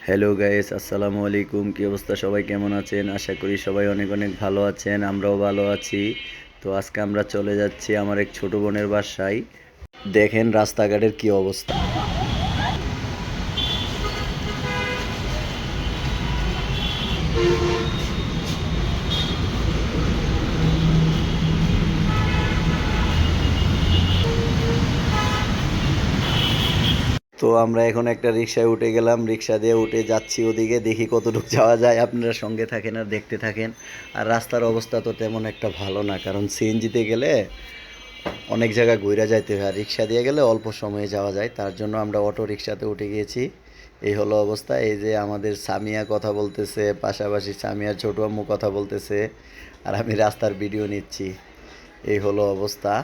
Hello guys, আসসালামু আলাইকুম। কি অবস্থা? সবাই কেমন আছেন? আশা করি সবাই অনেক অনেক ভালো আছেন। আমরাও ভালো আছি। তো আজকে আমরা চলে যাচ্ছি আমার এক ছোট বোনের বাসায়। দেখেন রাস্তাঘাটের কি অবস্থা। তো আমরা এখন একটা রিক্সায় উঠে গেলাম। রিক্সা দিয়ে উঠে যাচ্ছি ওদিকে, দেখি কতটুকু যাওয়া যায়। আপনারা সঙ্গে থাকেন আর দেখতে থাকেন। আর রাস্তার অবস্থা তো তেমন একটা ভালো না, কারণ সিএনজিতে গেলে অনেক জায়গায় ঘুরে যাইতে হয়, আর রিক্সা দিয়ে গেলে অল্প সময়ে যাওয়া যায়। তার জন্য আমরা অটো রিক্সাতে উঠে গিয়েছি। এই হলো অবস্থা। এই যে আমাদের সামিয়া কথা বলতেছে, পাশাপাশি সামিয়ার ছোট আম্মু কথা বলতেছে, আর আমি রাস্তার ভিডিও নিচ্ছি। এই হলো অবস্থা।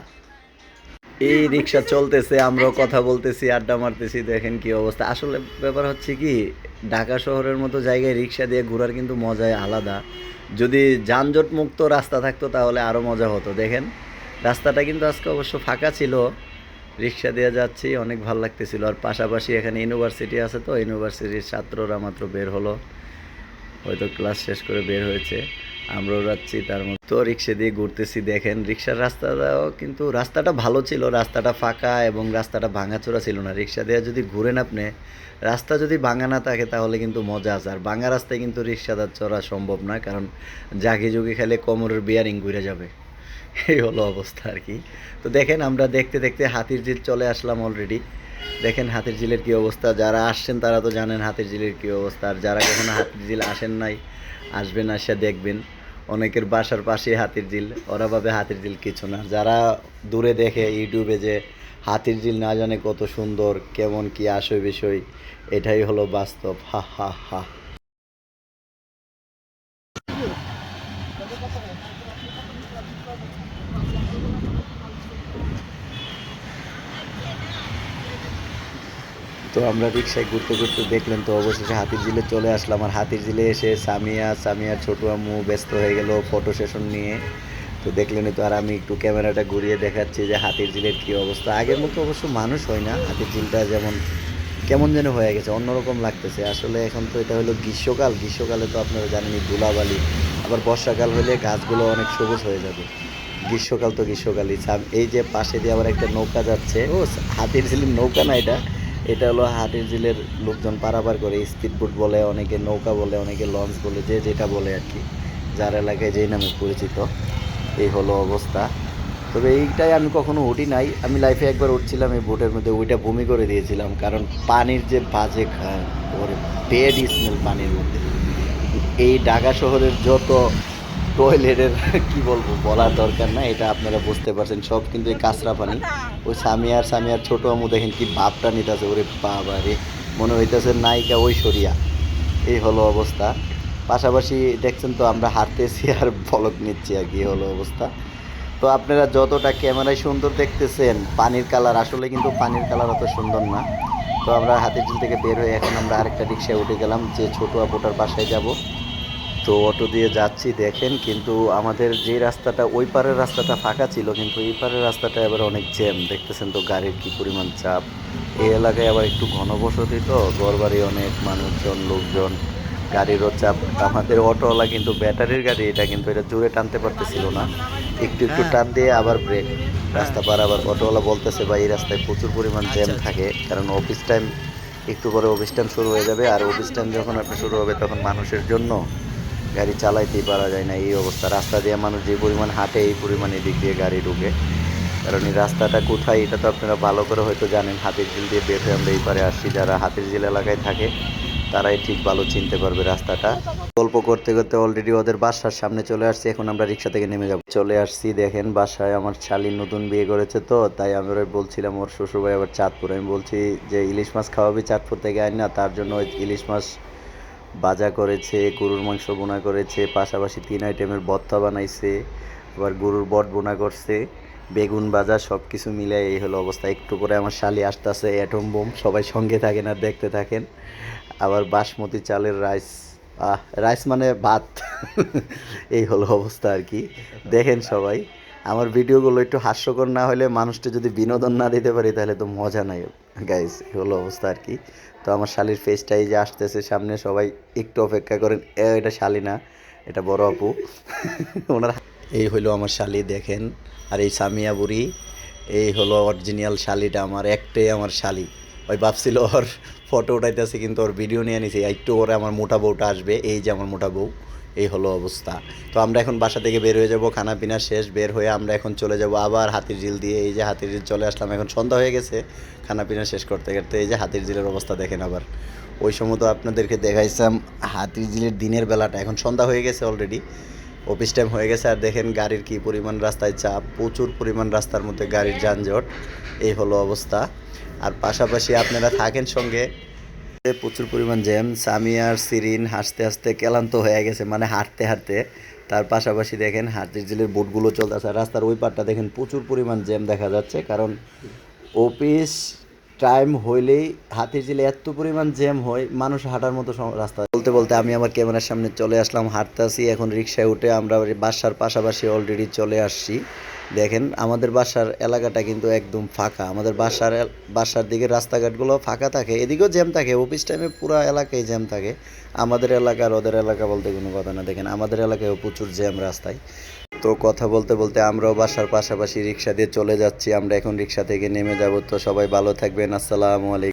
এই রিক্সা চলতেছে, আমরাও কথা বলতেছি, আড্ডা মারতেছি। দেখেন কি অবস্থা। আসলে ব্যাপার হচ্ছে কি, ঢাকা শহরের মতো জায়গায় রিক্সা দিয়ে ঘোরার কিন্তু মজাই আলাদা। যদি যানজট মুক্ত রাস্তা থাকতো তাহলে আরও মজা হতো। দেখেন রাস্তাটা কিন্তু আজকে অবশ্য ফাঁকা ছিল। রিক্সা দিয়ে যাচ্ছি, অনেক ভালো লাগতেছিল। আর পাশাপাশি এখানে ইউনিভার্সিটি আছে, তো ইউনিভার্সিটির ছাত্ররা মাত্র বের হলো, হয়তো ক্লাস শেষ করে বের হয়েছে। আমরাও যাচ্ছি তার মতো রিক্সা দিয়ে ঘুরতেছি। দেখেন রিক্সার রাস্তাটাও কিন্তু, রাস্তাটা ভালো ছিল, রাস্তাটা ফাঁকা এবং রাস্তাটা ভাঙাচোরা ছিল না। রিক্সা দিয়ে যদি ঘুরেন আপনি, রাস্তা যদি ভাঙা না থাকে তাহলে কিন্তু মজা আছে। আর ভাঙা রাস্তায় কিন্তু রিক্সাটা চড়া সম্ভব না, কারণ জাগি জুগি খেলে কোমরের বিয়ারিং ঘুরে যাবে। এই হলো অবস্থা আর কি। তো দেখেন আমরা দেখতে দেখতে হাতির ঝিল চলে আসলাম অলরেডি। দেখেন হাতির ঝিলের কী অবস্থা। যারা আসছেন তারা তো জানেন হাতির ঝিলের কী অবস্থা, আর যারা কখনো হাতির ঝিল আসেন নাই, আসবেন, আসা দেখবেন। অনেকের বাসার পাশে হাতির ঝিল, ওরা ভাবে হাতির ঝিল কিছু না। যারা দূরে দেখে ইউটিউবে যে হাতির ঝিল না জানে কত সুন্দর, কেমন কি আসে বিষয়, এটাই হলো বাস্তব। হা হা হা। তো আমরা রিক্সায় ঘুরতে ঘুরতে দেখলেন তো অবশেষে হাতির ঝিলে চলে আসলাম। আর হাতির ঝিলে এসে সামিয়ার ছোট আম্মু ব্যস্ত হয়ে গেল ফটো সেশন নিয়ে। তো দেখলেনই তো। আর আমি একটু ক্যামেরাটা ঘুরিয়ে দেখাচ্ছি যে হাতির ঝিলের কী অবস্থা। আগের মতো অবশ্য মানুষ হয় না, হাতির ঝিলটা যেমন কেমন যেন হয়ে গেছে, অন্যরকম লাগতেছে। আসলে এখন তো এটা হলো গ্রীষ্মকাল, গ্রীষ্মকালে তো আপনারা জানেনই ধুলাবালি। আবার বর্ষাকাল হলে গাছগুলো অনেক সবুজ হয়ে যাবে। গ্রীষ্মকাল তো গ্রীষ্মকালই। এই যে পাশে দিয়ে আবার একটা নৌকা যাচ্ছে, ও হাতির ঝিলের নৌকা না এটা, এটা হলো হাতির ঝিলের লোকজন পারাপার করে। স্পিড বোট বলে, অনেকে নৌকা বলে, অনেকে লঞ্চ বলে, যে যেটা বলে আর কি, যার এলাকায় যেই নামে পরিচিত। এই হলো অবস্থা। তবে এইটাই আমি কখনো উঠি নাই। আমি লাইফে একবার উঠছিলাম এই বোটের মধ্যে, ওইটা বমি করে দিয়েছিলাম, কারণ পানির যে বাজে ওরে বেড স্মেল পানির মধ্যে। এই ঢাকা শহরের যত টয়লেটের কি বলবো, বলার দরকার না, এটা আপনারা বুঝতে পারছেন। সব কিন্তু এই কাঁচরা পানি। ওই সামিয়ার ছোট আমু দেখেন কি ভাবটা নিতেছে, ওরে বাবা রে, মনে হইতেছে নায়িকা ঐশ্বরিয়া। এই হলো অবস্থা। পাশাপাশি দেখছেন তো আমরা হাঁটতেছি আর ব্লগ নিচ্ছি আর কি, হলো অবস্থা। তো আপনারা যতটা ক্যামেরায় সুন্দর দেখতেছেন পানির কালার, আসলে কিন্তু পানির কালার অত সুন্দর না। তো আমরা হাতিরঝিল থেকে বের হয়ে এখন আমরা আরেকটা রিক্সায় উঠে গেলাম, যে ছোট আপুটার বাসায় যাব। তো অটো দিয়ে যাচ্ছি। দেখেন কিন্তু আমাদের যে রাস্তাটা, ওই পারের রাস্তাটা ফাঁকা ছিল, কিন্তু এই পারের রাস্তাটা এবার অনেক জ্যাম। দেখতেছেন তো গাড়ির কি পরিমাণ চাপ। এই এলাকায় আবার একটু ঘনবসতি, তো ঘরবাড়ি অনেক, মানুষজন, লোকজন, গাড়িরও চাপ। আমাদের অটোওয়ালা কিন্তু ব্যাটারির গাড়ি, এটা কিন্তু এটা জোরে টানতে পারতেছিল না, একটু একটু টান দিয়ে আবার ব্রেক। রাস্তা পার আবার অটোওয়ালা বলতেছে ভাই এই রাস্তায় প্রচুর পরিমাণ জ্যাম থাকে, কারণ অফিস টাইম, একটু পরে অফিস টাইম শুরু হয়ে যাবে। আর অফিস টাইম যখন আপনার শুরু হবে তখন মানুষের জন্য গাড়ি চালাইতেই পারা যায় না, এই অবস্থা। রাস্তা দিয়ে মানুষ যে পরিমাণ হাঁটে, এই পরিমাণ এদিক দিয়ে গাড়ি ঢুকে। কারণ এই রাস্তাটা কোথায় এটা তো আপনারা ভালো করে হয়তো জানেন। হাতিরঝিল দিয়ে বের হয়ে আমরা এই পারে আসছি, যারা হাতিরঝিল এলাকায় থাকে তারাই ঠিক ভালো চিনতে পারবে রাস্তাটা। গল্প করতে করতে অলরেডি ওদের বাসার সামনে চলে আসছি। এখন আমরা রিক্সা থেকে নেমে যাব। চলে আসছি, দেখেন বাসায় আমার শালীর নতুন বিয়ে করেছে, তো তাই আমরা বলছিলাম, ওর শ্বশুরবাড়ি আবার চাঁদপুর, আমি বলছি যে ইলিশ মাছ খাওয়াবি চাঁদপুর থেকে আইন না, তার জন্য ওই ইলিশ মাছ ভাজা করেছে, গরুর মাংস বোনা করেছে, পাশাপাশি 3 আইটেমের ভর্তা বানাইছে, আবার গরুর বট বোনা করছে, বেগুন ভাজা, সব কিছু মিলাই এই হলো অবস্থা। একটু করে আমার শালি আসতেছে, অ্যাটম বোম। সবাই সঙ্গে থাকেন আর দেখতে থাকেন। আবার বাসমতি চালের রাইস, রাইস মানে ভাত। এই হলো অবস্থা আর কি। দেখেন সবাই। আমার ভিডিওগুলো একটু হাস্যকর না হলে মানুষটা যদি বিনোদন না দিতে পারি তাহলে তো মজা নাই গাইস, হলো অবস্থা আর কি। তো আমার শালির ফেসটা এই যে আসতেছে সামনে, সবাই একটু অপেক্ষা করেন। এটা শালি না, এটা বড় আপু। ওনার এই হইলো আমার শালি দেখেন। আর এই সামিয়া বুড়ি, এই হলো অরিজিনাল শালিটা আমার, একটাই আমার শালি। ওই ভাবছিল ওর ফটো উঠাইতেছে কিন্তু ওর ভিডিও নিয়ে নিছি, একটু ওরে আমার মোটা বউটা আসবে, এই যে আমার মোটা বউ। এই হলো অবস্থা। তো আমরা এখন বাসা থেকে বের হয়ে যাব, খানা পিনা শেষ, বের হয়ে আমরা এখন চলে যাব আবার হাতির ঝিল দিয়ে। এই যে হাতির ঝিল চলে আসলাম, এখন সন্ধ্যা হয়ে গেছে খানা পিনা শেষ করতে করতে। এই যে হাতির ঝিলের অবস্থা দেখেন আবার। ওই সময় তো আপনাদেরকে দেখাইছিলাম হাতির ঝিলের দিনের বেলাটা, এখন সন্ধ্যা হয়ে গেছে অলরেডি, অফিস টাইম হয়ে গেছে। আর দেখেন গাড়ির কি পরিমাণ রাস্তায় চাপ, প্রচুর পরিমাণ রাস্তার মধ্যে গাড়ির যানজট। এই হলো অবস্থা। আর পাশাপাশি আপনারা থাকেন সঙ্গে, প্রচুর পরিমাণ জ্যাম। সামিয়া আর সিরিন হাসতে হাসতে ক্লান্ত হয়ে গেছে, মানে হাঁটতে হাঁটতে। তার পাশাপাশি দেখেন হাতির ঝিলের বোটগুলো চলতেছে, রাস্তার ওই পারটা দেখেন প্রচুর পরিমাণ জ্যাম দেখা যাচ্ছে, কারণ অফিস টাইম হইলেই হাতির ঝিলে এত পরিমাণ জ্যাম হয়, মানুষ হাঁটার মতো রাস্তা। বলতে বলতে আমি আমার ক্যামেরার সামনে চলে আসলাম, হাঁটতেছি এখন রিক্সায় উঠে। আমরা বাসার পাশাপাশি অলরেডি চলে আসছি। দেখেন আমাদের বাসার এলাকাটা কিন্তু একদম ফাঁকা, আমাদের বাসার দিকে রাস্তাঘাটগুলো ফাঁকা থাকে, এদিকেও জ্যাম থাকে, অফিস টাইমে পুরো এলাকায় জ্যাম থাকে। আমাদের এলাকার ওদের এলাকা বলতে কোনো কথা না, দেখেন আমাদের এলাকায়ও প্রচুর জ্যাম রাস্তায়। তো কথা বলতে বলতে আমরাও বাসার পাশাপাশি রিক্সা দিয়ে চলে যাচ্ছি, আমরা এখন রিক্সা থেকে নেমে যাব। তো সবাই ভালো থাকবেন, আসসালামু আলাইকুম।